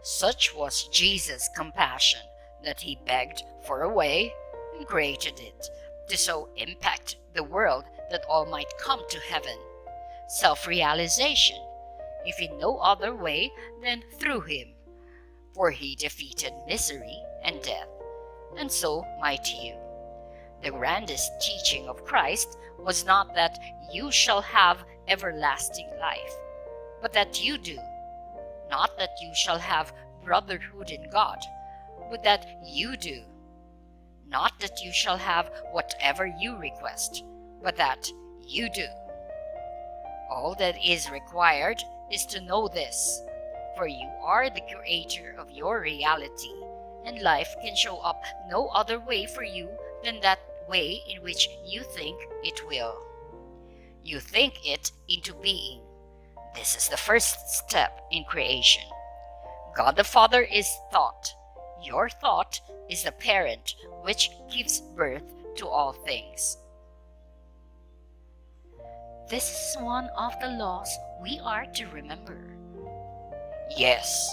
Such was Jesus' compassion that he begged for a way and created it to so impact the world that all might come to heaven. Self-realization, if in no other way than through him, for he defeated misery and death, and so might you. The grandest teaching of Christ was not that you shall have everlasting life, but that you do. Not that you shall have brotherhood in God, but that you do. Not that you shall have whatever you request, but that you do. All that is required is to know this, for you are the creator of your reality, and life can show up no other way for you than that way in which you think it will. You think it into being. This is the first step in creation. God the Father is thought. Your thought is the parent which gives birth to all things. This is one of the laws we are to remember. Yes.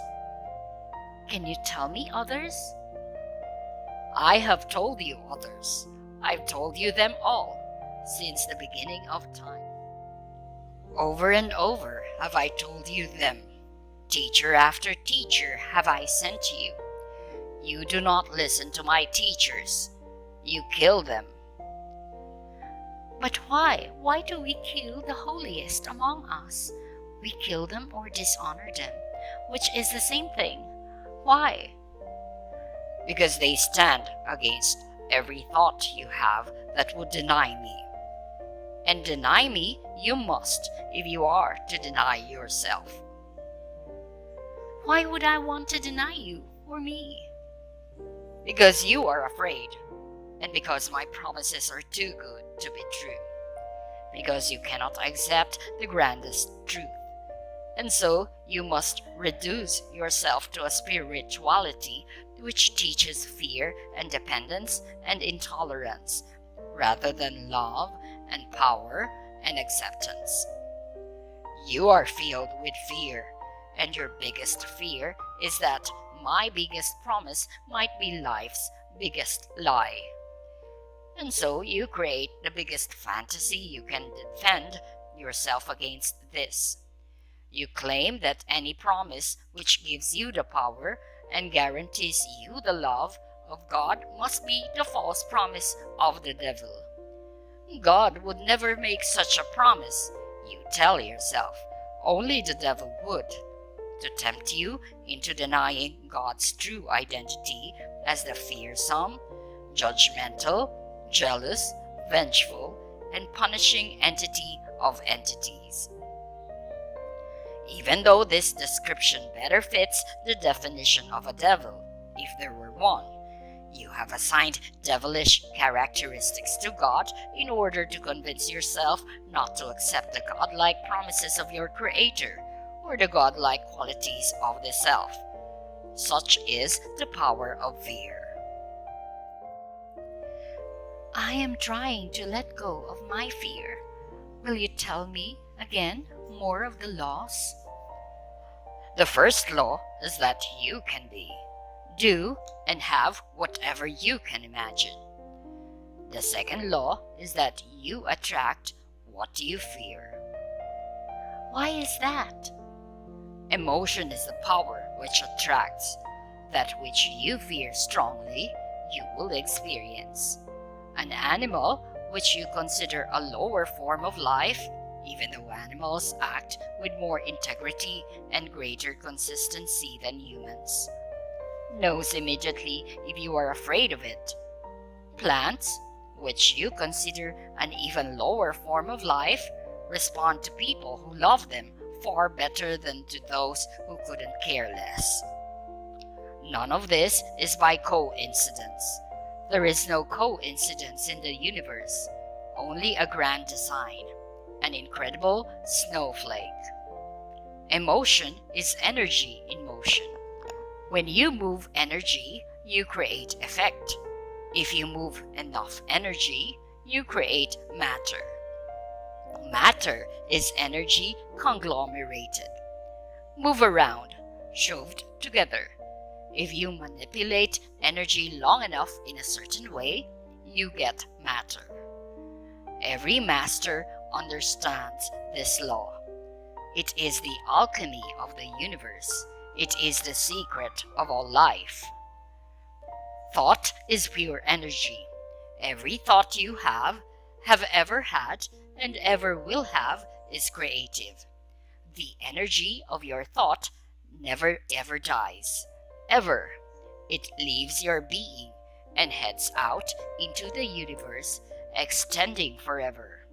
Can you tell me others? I have told you others. I've told you them all since the beginning of time. Over and over have I told you them. Teacher after teacher have I sent to you. You do not listen to my teachers. You kill them. But why? Why do we kill the holiest among us? We kill them or dishonor them, which is the same thing. Why? Because they stand against every thought you have that would deny me. And deny me you must if you are to deny yourself. Why would I want to deny you or me? Because you are afraid, and because my promises are too good to be true. Because you cannot accept the grandest truth. And so you must reduce yourself to a spirituality which teaches fear and dependence and intolerance, rather than love and power and acceptance. You are filled with fear, and your biggest fear is that my biggest promise might be life's biggest lie. And so you create the biggest fantasy you can defend yourself against this. You claim that any promise which gives you the power and guarantees you the love of God must be the false promise of the devil. God would never make such a promise, you tell yourself. Only the devil would, to tempt you into denying God's true identity as the fearsome, judgmental, jealous, vengeful, and punishing entity of entities. Even though this description better fits the definition of a devil, if there were one, you have assigned devilish characteristics to God in order to convince yourself not to accept the godlike promises of your Creator or the godlike qualities of the self. Such is the power of fear. I am trying to let go of my fear. Will you tell me again more of the laws? The first law is that you can be, do, and have whatever you can imagine. The second law is that you attract what you fear. Why is that? Emotion is the power which attracts. That which you fear strongly, you will experience. An animal which you consider a lower form of life, even though animals act with more integrity and greater consistency than humans, knows immediately if you are afraid of it. Plants, which you consider an even lower form of life, respond to people who love them far better than to those who couldn't care less. None of this is by coincidence. There is no coincidence in the universe, only a grand design, an incredible snowflake. Emotion is energy in motion. When you move energy, you create effect. If you move enough energy, you create matter. Matter is energy conglomerated. Move around, shoved together. If you manipulate energy long enough in a certain way, you get matter. Every master understands this law. It is the alchemy of the universe. It is the secret of all life. Thought is pure energy. Every thought you have ever had, and ever will have is creative. The energy of your thought never ever dies. Ever. It leaves your being and heads out into the universe, extending forever.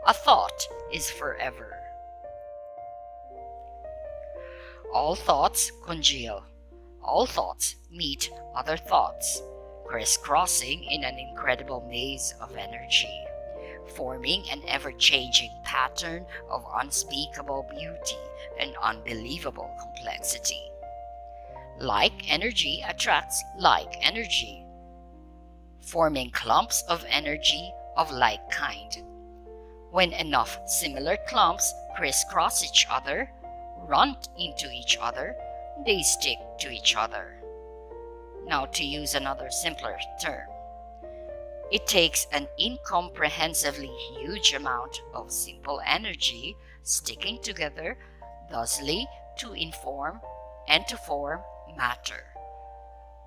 A thought is forever. All thoughts congeal. All thoughts meet other thoughts, crisscrossing in an incredible maze of energy, forming an ever-changing pattern of unspeakable beauty and unbelievable complexity. Like energy attracts like energy, forming clumps of energy of like kind. When enough similar clumps crisscross each other, run into each other, they stick to each other. Now, to use another simpler term, it takes an incomprehensibly huge amount of simple energy sticking together, thusly to inform and to form matter.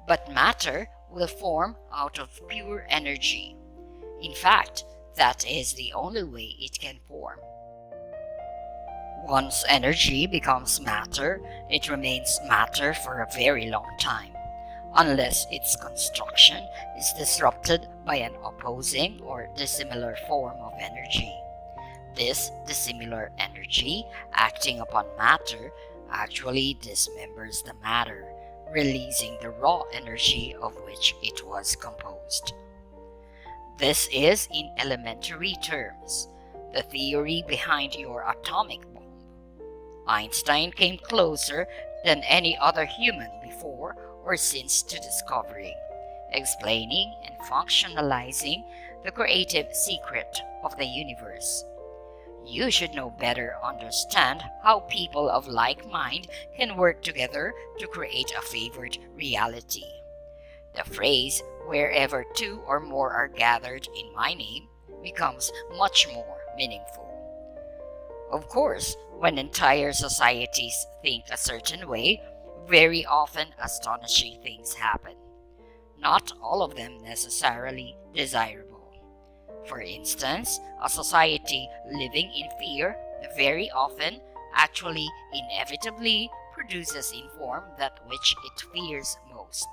But matter will form out of pure energy. In fact, that is the only way it can form. Once energy becomes matter, it remains matter for a very long time, unless its construction is disrupted by an opposing or dissimilar form of energy. This dissimilar energy, acting upon matter, actually dismembers the matter, releasing the raw energy of which it was composed. This is, in elementary terms, the theory behind your atomic bomb. Einstein came closer than any other human before or since to discovering, explaining, and functionalizing the creative secret of the universe. You should know better understand how people of like mind can work together to create a favored reality. The phrase, "wherever two or more are gathered in my name," becomes much more meaningful. Of course, when entire societies think a certain way, very often astonishing things happen. Not all of them necessarily desirable. For instance, a society living in fear very often, actually inevitably, produces in form that which it fears most.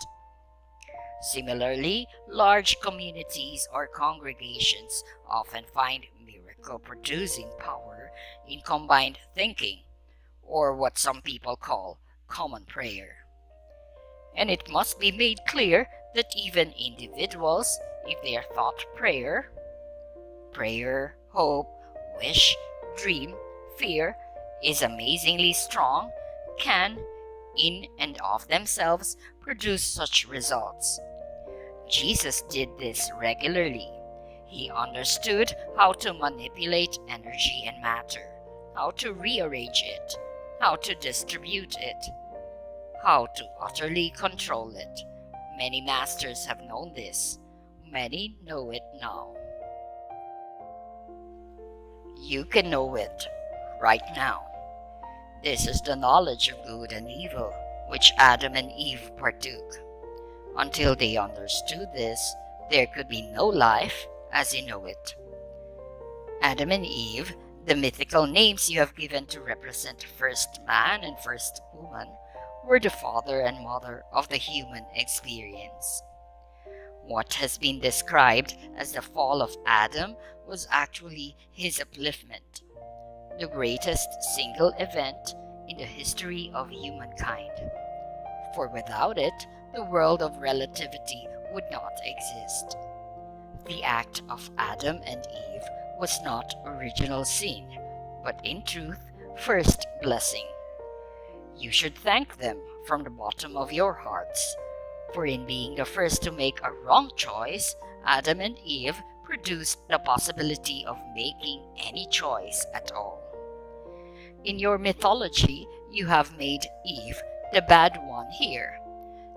Similarly, large communities or congregations often find miracle-producing power in combined thinking, or what some people call common prayer. And it must be made clear that even individuals, if their thought prayer, hope, wish, dream, fear is amazingly strong, can, in and of themselves, produce such results. Jesus did this regularly. He understood how to manipulate energy and matter, how to rearrange it, how to distribute it, how to utterly control it. Many masters have known this. Many know it now. You can know it right now. This is the knowledge of good and evil, which Adam and Eve partook. Until they understood this, there could be no life as you know it. Adam and Eve, the mythical names you have given to represent first man and first woman, were the father and mother of the human experience. What has been described as the fall of Adam was actually his upliftment, the greatest single event in the history of humankind. For without it, the world of relativity would not exist. The act of Adam and Eve was not original sin, but in truth, first blessing. You should thank them from the bottom of your hearts, for in being the first to make a wrong choice, Adam and Eve produced the possibility of making any choice at all. In your mythology, you have made Eve the bad one here,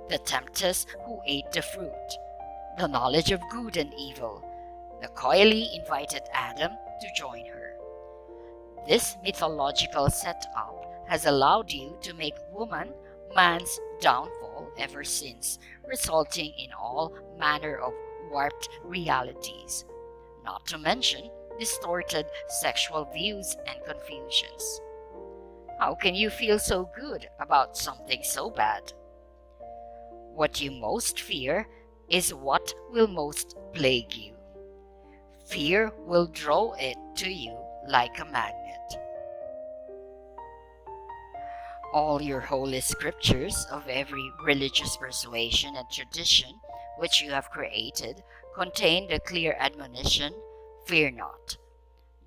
the temptress who ate the fruit, the knowledge of good and evil, the coyly invited Adam to join her. This mythological setup has allowed you to make woman man's downfall ever since, resulting in all manner of warped realities, not to mention distorted sexual views and confusions. How can you feel so good about something so bad? What you most fear is what will most plague you. Fear will draw it to you like a magnet. All your holy scriptures of every religious persuasion and tradition which you have created contain the clear admonition, "Fear not."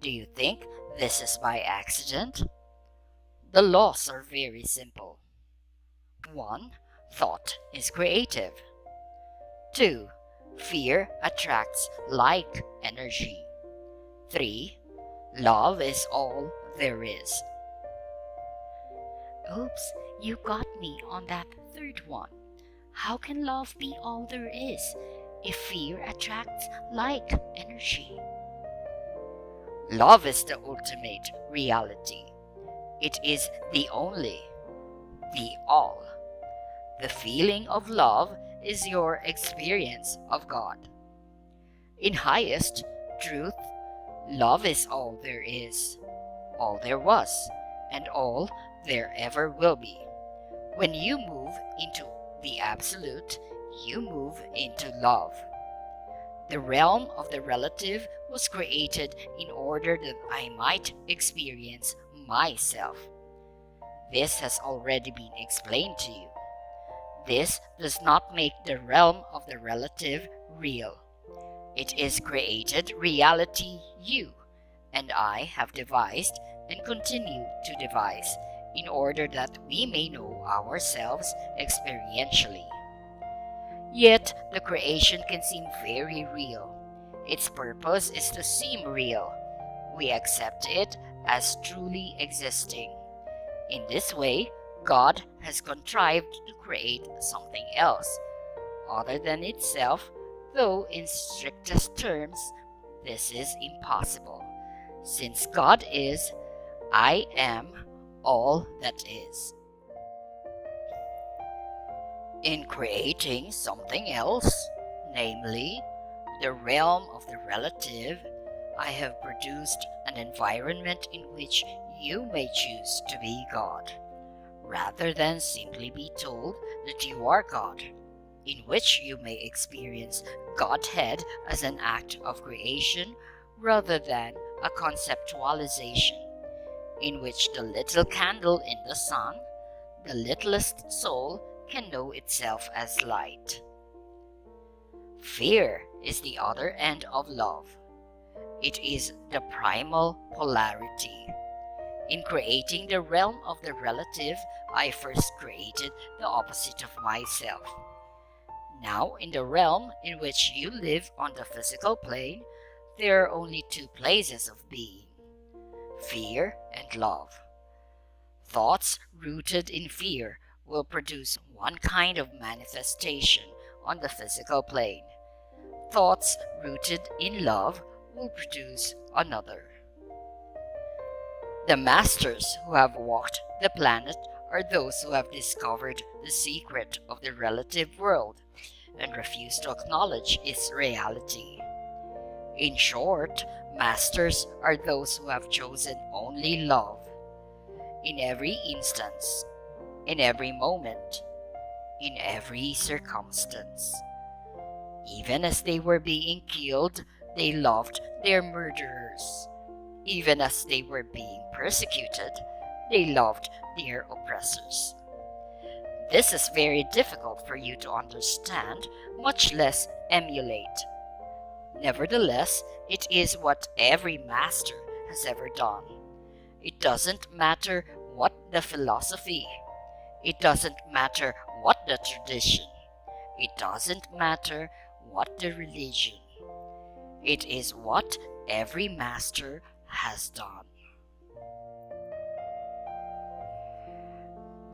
Do you think this is by accident? The laws are very simple. 1. Thought is creative. 2. Fear attracts like energy. 3. Love is all there is. Oops, you got me on that third one. How can love be all there is if fear attracts like energy? Love is the ultimate reality. It is the only, the all. The feeling of love is your experience of God. In highest truth, love is all there is, all there was, and all there ever will be. When you move into the absolute, you move into love. The realm of the relative was created in order that I might experience myself. This has already been explained to you. This does not make the realm of the relative real. It is created reality you and I have devised and continue to devise in order that we may know ourselves experientially. Yet the creation can seem very real. Its purpose is to seem real. We accept it as truly existing. In this way, God has contrived to create something else, other than itself, though in strictest terms, this is impossible, since God is, I am, all that is. In creating something else, namely, the realm of the relative, I have produced an environment in which you may choose to be God, rather than simply be told that you are God, in which you may experience Godhead as an act of creation rather than a conceptualization, in which the little candle in the sun, the littlest soul, can know itself as light. Fear is the other end of love. It is the primal polarity. In creating the realm of the relative, I first created the opposite of myself. Now, in the realm in which you live on the physical plane, there are only two places of being: fear and love. Thoughts rooted in fear will produce one kind of manifestation on the physical plane. Thoughts rooted in love will produce another. The masters who have walked the planet are those who have discovered the secret of the relative world and refuse to acknowledge its reality. In short, masters are those who have chosen only love. In every instance, in every moment, in every circumstance. Even as they were being killed, they loved their murderers. Even as they were being persecuted, they loved their oppressors. This is very difficult for you to understand, much less emulate. Nevertheless, it is what every master has ever done. It doesn't matter what the philosophy. It doesn't matter what the tradition. It doesn't matter what the religion. It is what every master has done.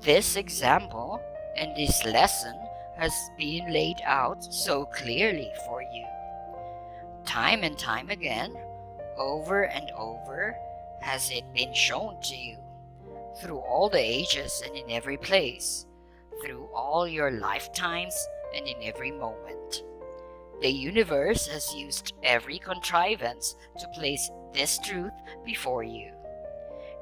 This example and this lesson has been laid out so clearly for you. Time and time again, over and over, has it been shown to you, through all the ages and in every place, through all your lifetimes and in every moment. The universe has used every contrivance to place this truth before you.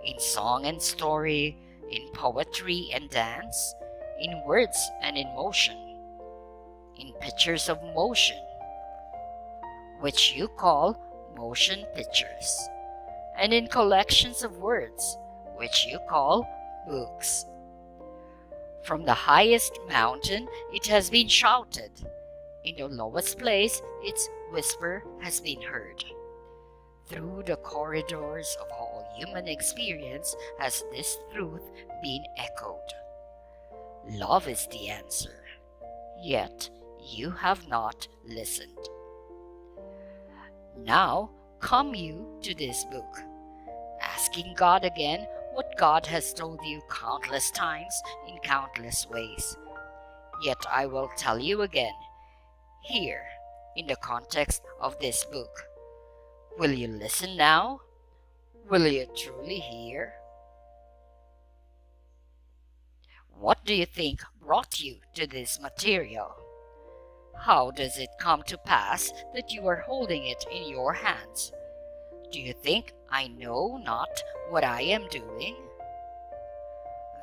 In song and story, in poetry and dance, in words and in motion, in pictures of motion, which you call motion pictures, and in collections of words, which you call books. From the highest mountain it has been shouted, in the lowest place its whisper has been heard. Through the corridors of all human experience has this truth been echoed. Love is the answer, yet you have not listened. Now come you to this book, asking God again what God has told you countless times in countless ways. Yet I will tell you again, here, in the context of this book. Will you listen now? Will you truly hear? What do you think brought you to this material? How does it come to pass that you are holding it in your hands? Do you think I know not what I am doing?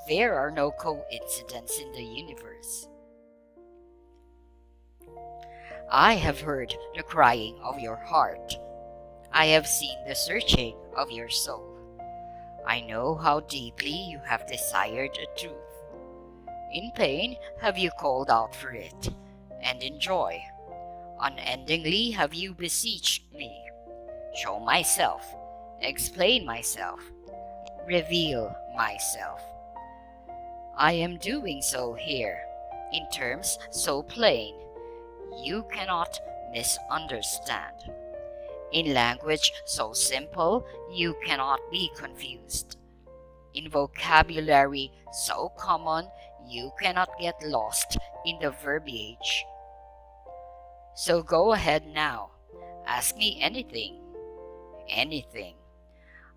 There are no coincidences in the universe. I have heard the crying of your heart. I have seen the searching of your soul. I know how deeply you have desired a truth. In pain have you called out for it, and in joy, unendingly have you beseeched me. Show myself, explain myself, reveal myself. I am doing so here, in terms so plain, you cannot misunderstand. In language so simple, you cannot be confused. In vocabulary so common, you cannot get lost in the verbiage. So go ahead now, ask me anything. Anything.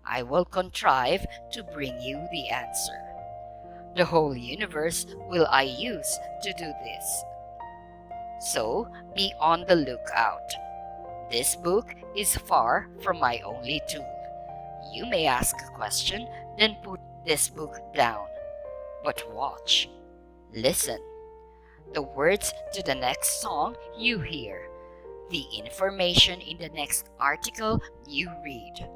I will contrive to bring you the answer. The whole universe will I use to do this. So be on the lookout. This book is far from my only tool. You may ask a question, then put this book down. But watch. Listen. The words to the next song you hear. The information in the next article you read.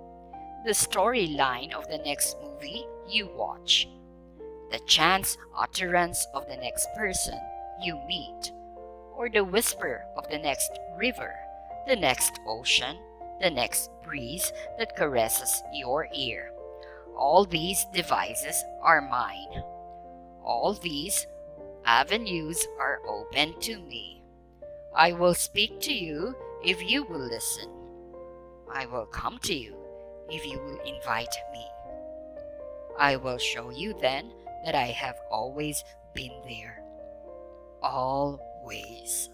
The storyline of the next movie you watch. The chance utterance of the next person you meet. Or the whisper of the next river, the next ocean, the next breeze that caresses your ear. All these devices are mine. All these avenues are open to me. I will speak to you if you will listen. I will come to you if you will invite me. I will show you then that I have always been there. Always.